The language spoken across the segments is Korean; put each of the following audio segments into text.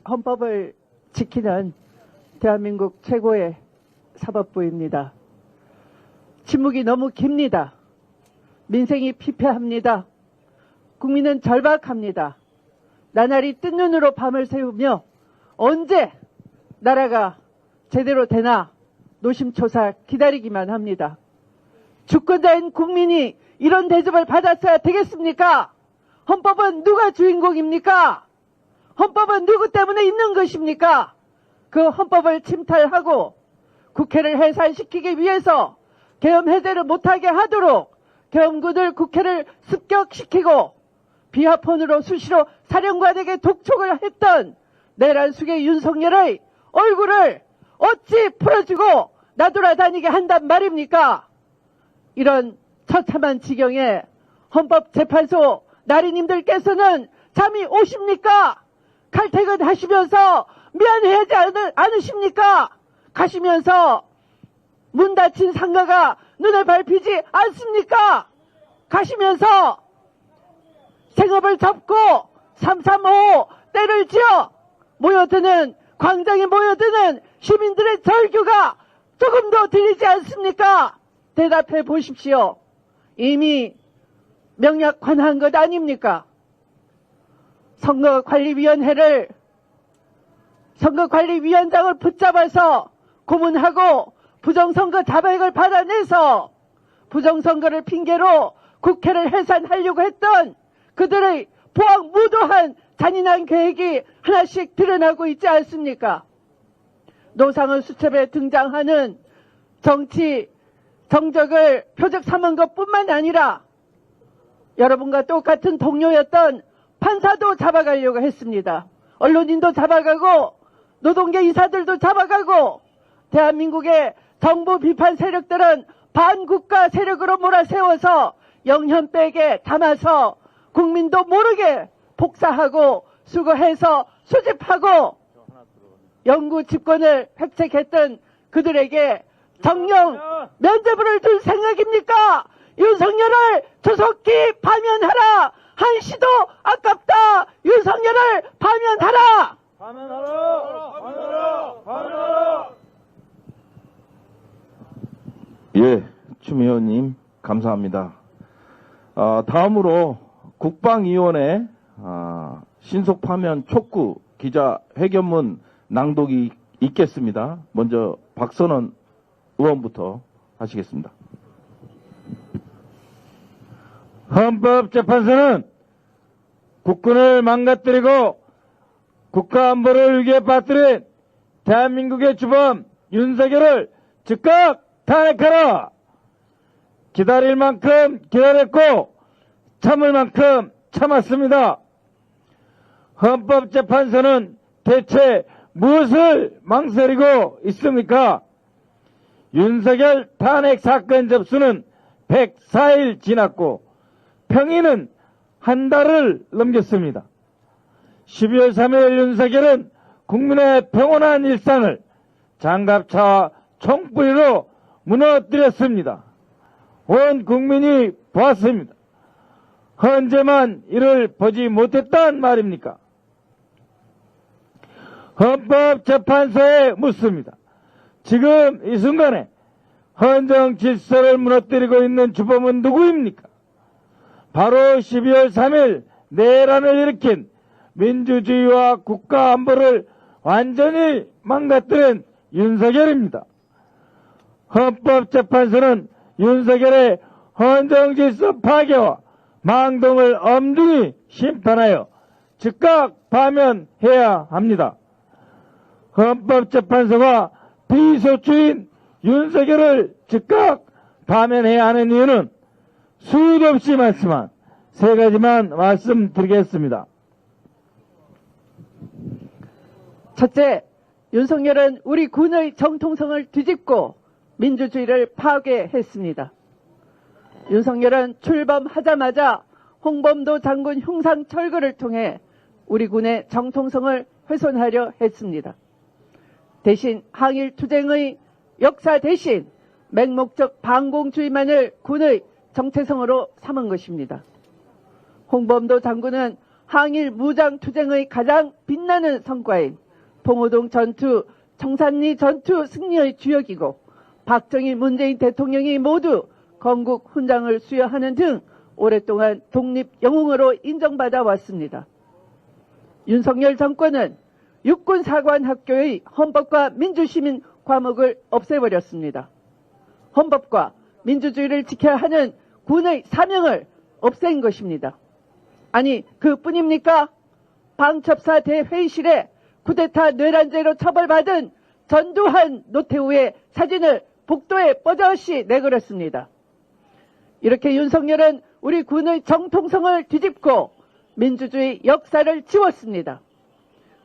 헌법을 지키는 대한민국 최고의 사법부입니다. 침묵이 너무 깁니다. 민생이 피폐합니다. 국민은 절박합니다. 나날이 뜬 눈으로 밤을 새우며 언제 나라가 제대로 되나 노심초사 기다리기만 합니다. 주권자인 국민이 이런 대접을 받았어야 되겠습니까? 헌법은 누가 주인공입니까? 헌법은 누구 때문에 있는 것입니까? 그 헌법을 침탈하고 국회를 해산시키기 위해서 계엄 해제를 못하게 하도록 계엄군을 국회를 습격시키고 비하폰으로 수시로 사령관에게 독촉을 했던 내란숙의 윤석열의 얼굴을 어찌 풀어주고 나돌아다니게 한단 말입니까? 이런 처참한 지경에 헌법재판소 나리님들께서는 잠이 오십니까? 칼퇴근하시면서 미안해하지 않으십니까? 가시면서 문 닫힌 상가가 눈에 밟히지 않습니까? 가시면서 생업을 접고 335 때를 지어 모여드는 광장에 모여드는 시민들의 절규가 조금도 들리지 않습니까? 대답해 보십시오. 이미 명약 관한 것 아닙니까? 선거관리위원장을 붙잡아서 고문하고 부정선거 자백을 받아내서 부정선거를 핑계로 국회를 해산하려고 했던 그들의 보악무도한 잔인한 계획이 하나씩 드러나고 있지 않습니까? 노상훈 수첩에 등장하는 정적을 표적 삼은 것뿐만 아니라 여러분과 똑같은 동료였던 판사도 잡아가려고 했습니다. 언론인도 잡아가고 노동계 이사들도 잡아가고 대한민국의 정부 비판 세력들은 반국가 세력으로 몰아세워서 영현백에 담아서 국민도 모르게 복사하고 수거해서 수집하고 영구 집권을 획책했던 그들에게 정령 면죄부를 줄 생각입니까? 윤석열을 조속히 파면하라. 한시도 아깝다. 윤석열을 파면하라. 파면하라. 예, 추 의원님 감사합니다. 다음으로 국방위원회 신속 파면 촉구 기자회견문 낭독이 있겠습니다. 먼저 박선원 의원부터 하시겠습니다. 헌법재판소는 국군을 망가뜨리고 국가안보를 위기에 빠뜨린 대한민국의 주범 윤석열을 즉각 탄핵하라. 기다릴 만큼 기다렸고 참을 만큼 참았습니다. 헌법재판소는 대체 무엇을 망설이고 있습니까? 윤석열 탄핵 사건 접수는 104일 지났고 평의는 한 달을 넘겼습니다. 12월 3일 윤석열은 국민의 평온한 일상을 장갑차와 총뿌리로 무너뜨렸습니다. 온 국민이 보았습니다. 언제만 이를 보지 못했단 말입니까? 헌법재판소에 묻습니다. 지금 이 순간에 헌정 질서를 무너뜨리고 있는 주범은 누구입니까? 바로 12월 3일 내란을 일으킨 민주주의와 국가안보를 완전히 망가뜨린 윤석열입니다. 헌법재판소는 윤석열의 헌정질서 파괴와 망동을 엄중히 심판하여 즉각 파면해야 합니다. 헌법재판소가 비소추인 윤석열을 즉각 파면해야 하는 이유는 수도 없이 많지만 세 가지만 말씀드리겠습니다. 첫째, 윤석열은 우리 군의 정통성을 뒤집고 민주주의를 파괴했습니다. 윤석열은 출범하자마자 홍범도 장군 흉상 철거를 통해 우리 군의 정통성을 훼손하려 했습니다. 대신 항일투쟁의 역사 대신 맹목적 반공주의만을 군의 정체성으로 삼은 것입니다. 홍범도 장군은 항일 무장투쟁의 가장 빛나는 성과인 봉오동 전투, 청산리 전투 승리의 주역이고 박정희, 문재인 대통령이 모두 건국 훈장을 수여하는 등 오랫동안 독립 영웅으로 인정받아 왔습니다. 윤석열 정권은 육군사관학교의 헌법과 민주시민 과목을 없애버렸습니다. 헌법과 민주주의를 지켜야 하는 군의 사명을 없앤 것입니다. 아니, 그뿐입니까? 방첩사 대회의실에 쿠데타 뇌란죄로 처벌받은 전두환, 노태우의 사진을 복도에 뻐저씨 내걸었습니다. 이렇게 윤석열은 우리 군의 정통성을 뒤집고 민주주의 역사를 지웠습니다.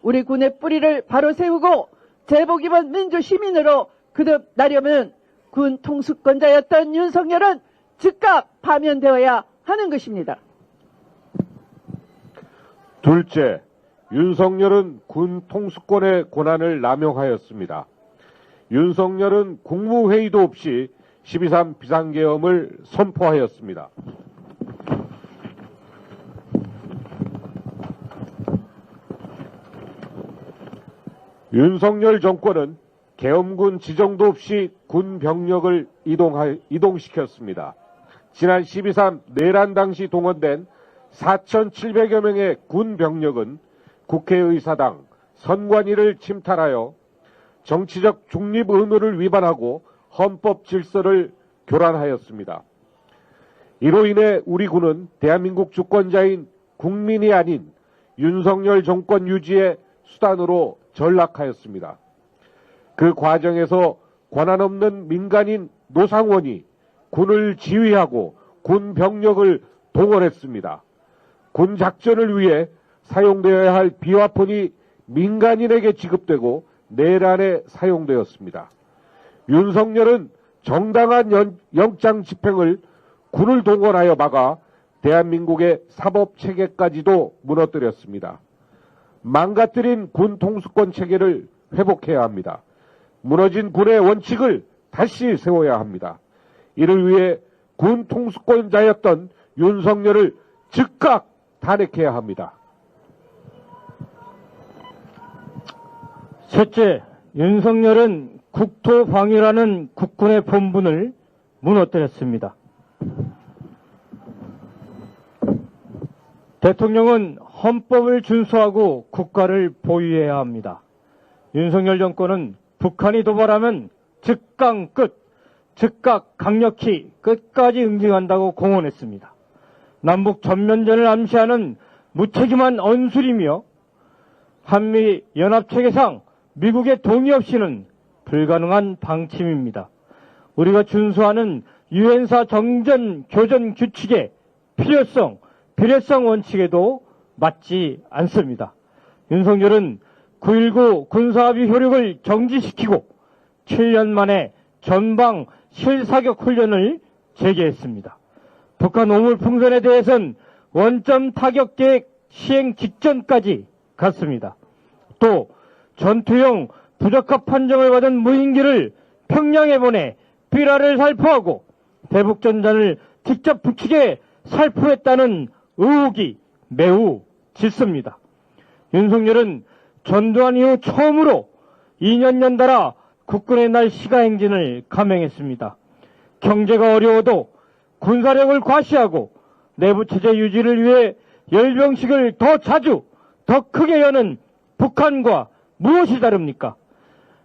우리 군의 뿌리를 바로 세우고 제복 입은 민주시민으로 거듭나려면 군 통수권자였던 윤석열은 즉각 파면되어야 하는 것입니다. 둘째, 윤석열은 군 통수권의 권한을 남용하였습니다. 윤석열은 국무회의도 없이 12.3 비상계엄을 선포하였습니다. 윤석열 정권은 계엄군 지정도 없이 군 병력을 이동시켰습니다. 지난 12.3 내란 당시 동원된 4,700여 명의 군 병력은 국회의사당, 선관위를 침탈하여 정치적 중립 의무를 위반하고 헌법 질서를 교란하였습니다. 이로 인해 우리 군은 대한민국 주권자인 국민이 아닌 윤석열 정권 유지의 수단으로 전락하였습니다. 그 과정에서 권한 없는 민간인 노상원이 군을 지휘하고 군 병력을 동원했습니다. 군 작전을 위해 사용되어야 할 비화폰이 민간인에게 지급되고 내란에 사용되었습니다. 윤석열은 정당한 영장 집행을 군을 동원하여 막아 대한민국의 사법체계까지도 무너뜨렸습니다. 망가뜨린 군 통수권 체계를 회복해야 합니다. 무너진 군의 원칙을 다시 세워야 합니다. 이를 위해 군 통수권자였던 윤석열을 즉각 탄핵해야 합니다. 셋째, 윤석열은 국토방위라는 국군의 본분을 무너뜨렸습니다. 대통령은 헌법을 준수하고 국가를 보유해야 합니다. 윤석열 정권은 북한이 도발하면 즉각 강력히 끝까지 응징한다고 공언했습니다. 남북 전면전을 암시하는 무책임한 언술이며 한미 연합체계상 미국의 동의 없이는 불가능한 방침입니다. 우리가 준수하는 유엔사 정전 교전 규칙의 필요성, 비례성 원칙에도 맞지 않습니다. 윤석열은 9.19 군사합의 효력을 정지시키고 7년 만에 전방 실사격 훈련을 재개했습니다. 북한 오물풍선에 대해선 원점 타격 계획 시행 직전까지 갔습니다. 또 전투용 부적합 판정을 받은 무인기를 평양에 보내 삐라를 살포하고 대북전단을 직접 북측에 살포했다는 의혹이 매우 짙습니다. 윤석열은 전두환 이후 처음으로 2년 연달아 국군의 날 시가행진을 감행했습니다. 경제가 어려워도 군사력을 과시하고 내부체제 유지를 위해 열병식을 더 자주, 더 크게 여는 북한과 무엇이 다릅니까?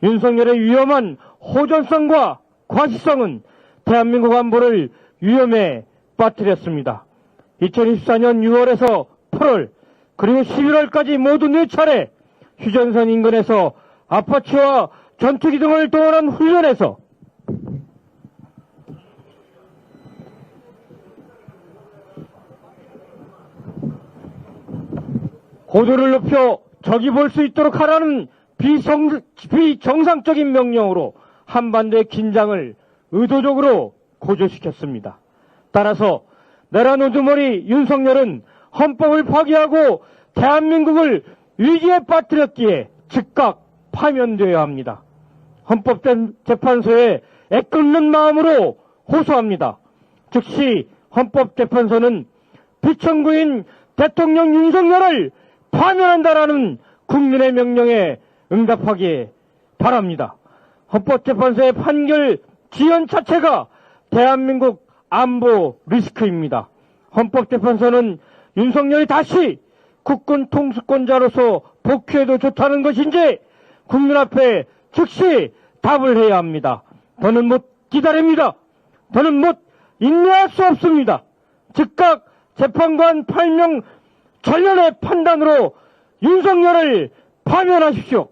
윤석열의 위험한 호전성과 과시성은 대한민국 안보를 위험에 빠뜨렸습니다. 2024년 6월에서 8월 그리고 11월까지 모두 4차례 휴전선 인근에서 아파치와 전투기 등을 동원한 훈련에서 고도를 높여 적이 볼 수 있도록 하라는 비정상적인 명령으로 한반도의 긴장을 의도적으로 고조시켰습니다. 따라서 내란 우두머리 윤석열은 헌법을 파기하고 대한민국을 위기에 빠뜨렸기에 즉각 파면되어야 합니다. 헌법재판소에 애끓는 마음으로 호소합니다. 즉시 헌법재판소는 피청구인 대통령 윤석열을 파면한다라는 국민의 명령에 응답하기 바랍니다. 헌법재판소의 판결 지연 자체가 대한민국 안보 리스크입니다. 헌법재판소는 윤석열이 다시 국군 통수권자로서 복귀해도 좋다는 것인지 국민 앞에 즉시 답을 해야 합니다. 더는 못 기다립니다. 더는 못 인내할 수 없습니다. 즉각 재판관 8명 전련의 판단으로 윤석열을 파면하십시오.